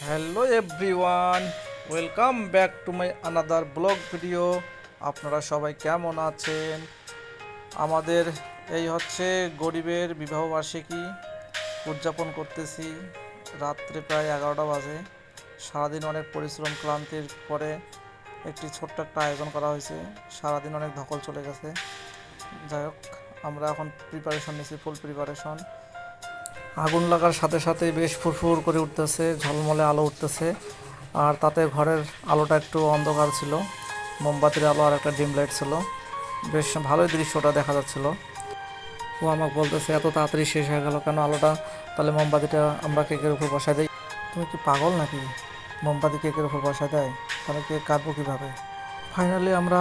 Hello everyone, welcome back to my another blog video. আপনারা সবাই কেমন আছেন? আমাদের এই হচ্ছে গরিবের বিবাহবার্ষিকী উদযাপন করতেছি। রাত্রে প্রায় 11টা বাজে। সারাদিন অনেক পরিশ্রম ক্লান্তির পরে একটি ছোট্ট একটা আয়োজন করা হয়েছে। সারাদিন অনেক ধকল চলে গেছে। যাই হোক, আমরা এখন প্রিপারেশন নিচ্ছি, ফুল প্রিপারেশন। আগুন লাগার সাথে সাথে বেশ ফুরফুর করে উঠতেছে, ঝলমলে আলো উঠতেছে। আর তাতে ঘরের আলোটা একটু অন্ধকার ছিল, মোমবাতির আলো আর একটা ডিম লাইট ছিল। বেশ ভালোই দৃশ্যটা দেখা যাচ্ছিল। ও আমাকে বলতেছে, এত তাড়াতাড়ি শেষ হয়ে গেল কেন আলোটা? তাহলে মোমবাতিটা আমরা কেকের উপর বসায় দিই। তুমি কি পাগল নাকি? মোমবাতি কেকের উপর বসায় দেয়? তাহলে কেক কাটবো কীভাবে? ফাইনালি আমরা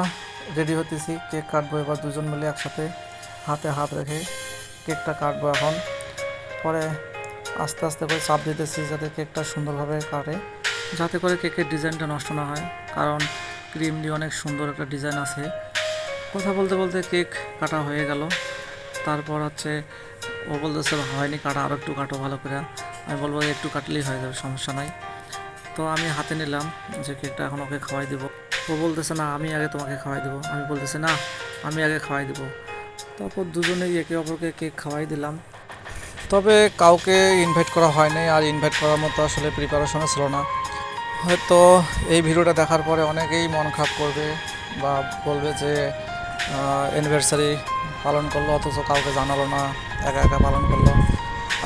রেডি হতেছি, কেক কাটবো। এবার দুজন মিলে একসাথে হাতে হাত রেখে কেকটা কাটবো এখন। পরে আস্তে আস্তে করে চাপ দিতেছি যাতে কেকটা সুন্দরভাবে কাটে, যাতে করে কেকের ডিজাইনটা নষ্ট না হয়, কারণ ক্রিম দিয়ে অনেক সুন্দর একটা ডিজাইন আছে। কথা বলতে বলতে কেক কাটা হয়ে গেল। তারপর হচ্ছে ও বলতেছে হয়নি কাটা, আরও একটু কাটো ভালো করে। আমি বলবো একটু কাটলেই হয়ে যাবে, সমস্যা নাই। তো আমি হাতে নিলাম যে কেকটা এখন ওকে খাওয়াই দিব। ও বলতেছে না, আমি আগে তোমাকে খাওয়াই দেবো। আমি বলতেছি না, আমি আগে খাওয়াই দেবো। তারপর দুজনেই একে অপরকে কেক খাওয়াই দিলাম। তবে কাউকে ইনভাইট করা হয়নি, আর ইনভাইট করার মতো আসলে প্রিপারেশনও ছিল না। হয়তো এই ভিডিওটা দেখার পরে অনেকেই মন খারাপ করবে বা বলবে যে অ্যানিভার্সারি পালন করলো অথচ কাউকে জানালো না, একা একা পালন করলো।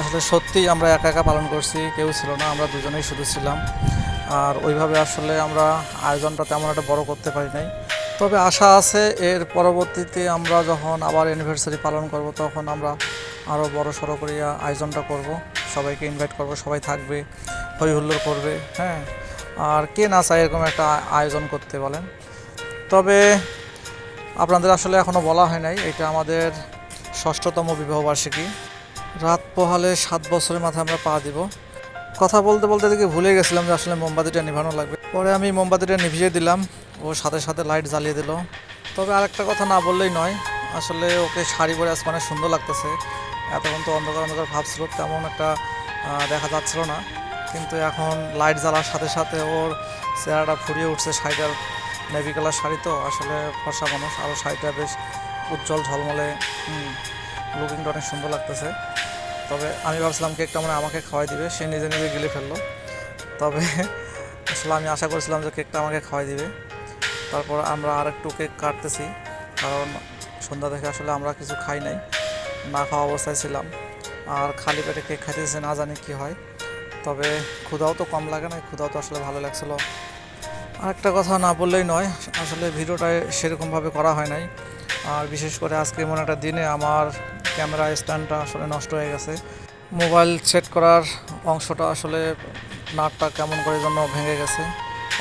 আসলে সত্যিই আমরা একা একা পালন করছি, কেউ ছিল না, আমরা দুজনেই শুধু ছিলাম। আর ওইভাবে আসলে আমরা আয়োজনটা তেমন একটা বড় করতে পারি নাই। তবে আশা আছে এর পরবর্তীতে আমরা যখন আবার অ্যানিভার্সারি পালন করব তখন আমরা আরও বড় সড়ো করে আয়োজনটা করব, সবাইকে ইনভাইট করব, সবাই থাকবে, হই হুল্লোড় করবে। হ্যাঁ, আর কে না চায় এরকম একটা আয়োজন করতে বলেন? তবে আপনাদের আসলে এখনও বলা হয় নাই, এটা আমাদের 6ষ্ঠতম বিবাহবার্ষিকী। রাত পোহালে 7 বছরের মাথায় আমরা পা দিব। কথা বলতে বলতে দেখি ভুলে গেছিলাম যে আসলে মোমবাতিটা নিভানো লাগবে। পরে আমি মোমবাতিটা নিভিয়ে দিলাম, ও সাথে সাথে লাইট জ্বালিয়ে দিল। তবে আরেকটা কথা না বললেই নয়, আসলে ওকে শাড়ি পরে আজকে অনেক সুন্দর লাগতেছে। এতক্ষণ তো অন্ধকার অন্ধকার ভাবছিল, তেমন একটা দেখা যাচ্ছিল না, কিন্তু এখন লাইট জ্বালার সাথে সাথে ওর চেহারাটা ফুরিয়ে উঠছে। শাড়িটার নেভি কালার শাড়ি তো, আসলে ফর্সা মানুষ, আরও শাড়িটা বেশ উজ্জ্বল ঝলমলে, লুকিংটা অনেক সুন্দর লাগতেছে। তবে আমি ভাবছিলাম কেকটা মানে আমাকে খাওয়াই দিবে, সে নিজে নিজে গিলে ফেললো। তবে আসলে আমি আশা করছিলাম যে কেকটা আমাকে খাওয়াই দিবে। তারপর আমরা আর একটু কেক কাটতেছি, কারণ সন্ধ্যা থেকে আসলে আমরা কিছু খাই নাই, না খাওয়া অবস্থায় ছিলাম। আর খালি পেটে কেক খাইতেছি, না জানি কি হয়। তবে ক্ষুধাও তো কম লাগে না, ক্ষুধাও তো আসলে ভালো লাগছিল। আরেকটা কথা না বললেই নয়, আসলে ভিডিওটা সেরকমভাবে করা হয় নাই। আর বিশেষ করে আজকে এমন একটা দিনে আমার ক্যামেরা স্ট্যান্ডটা আসলে নষ্ট হয়ে গেছে। মোবাইল সেট করার অংশটা আসলে নাটটা কেমন করে জন্য ভেঙে গেছে,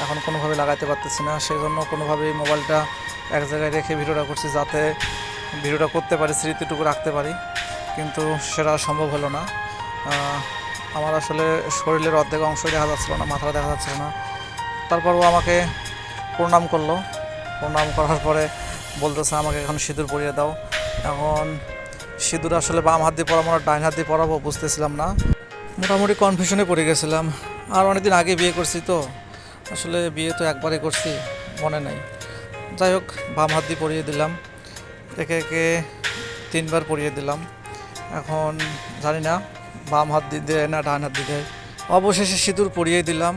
এখন কোনোভাবে লাগাইতে পারতেছি না। সেই জন্য কোনোভাবেই মোবাইলটা এক জায়গায় রেখে ভিডিওটা করছি, যাতে ভিডিওটা করতে পারি, স্মৃতিটুকু রাখতে পারি, কিন্তু সেটা সম্ভব হলো না। আমার আসলে শরীরের অর্ধেক অংশই দেখা যাচ্ছিল না, মাথাটা দেখা যাচ্ছিল না। তারপর ও আমাকে প্রণাম করলো। প্রণাম করার পরে বলতেছে আমাকে এখন সিঁদুর পরিয়ে দাও। এখন সিঁদুর আসলে বাম হাত দিয়ে পরাবো না ডাইন হাত দিয়ে পরাবো বুঝতেছিলাম না, মোটামুটি কনফিউশনে পড়ে গেছিলাম। আর অনেকদিন আগে বিয়ে করছি তো, আসলে বিয়ে তো একবারই করছি, মনে নাই। যাই হোক, বাম হাত দিয়ে পরিয়ে দিলাম, একে একে 3বার পরিয়ে দিলাম। এখন জানি না বাম হাত দিয়ে দেয় না ডান হাত দিয়ে দেয়। অবশেষে সিঁদুর পরিয়ে দিলাম।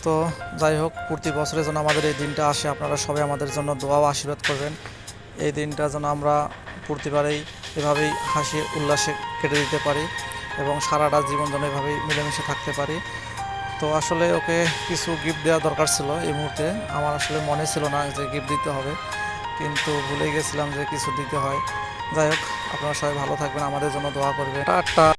তো যাই হোক, প্রতি বছরের জন্য আমাদের এই দিনটা আসে, আপনারা সবাই আমাদের জন্য দোয়া ও আশীর্বাদ করবেন। এই দিনটা যেন আমরা প্রতিবারেই এভাবেই হাসি উল্লাসে কেটে দিতে পারি এবং সারাটা জীবন যেন এভাবেই মিলেমিশে থাকতে পারি। তো আসলে ওকে কিছু গিফট দেওয়া দরকার ছিল এই মুহূর্তে, আমার আসলে মনে ছিল না যে গিফট দিতে হবে, কিন্তু ভুলে গেছিলাম যে কিছু দিতে হয়। যাই হোক, আপনারা সবাই ভালো থাকবেন, আমাদের জন্য দোয়া করবেন। টাটা।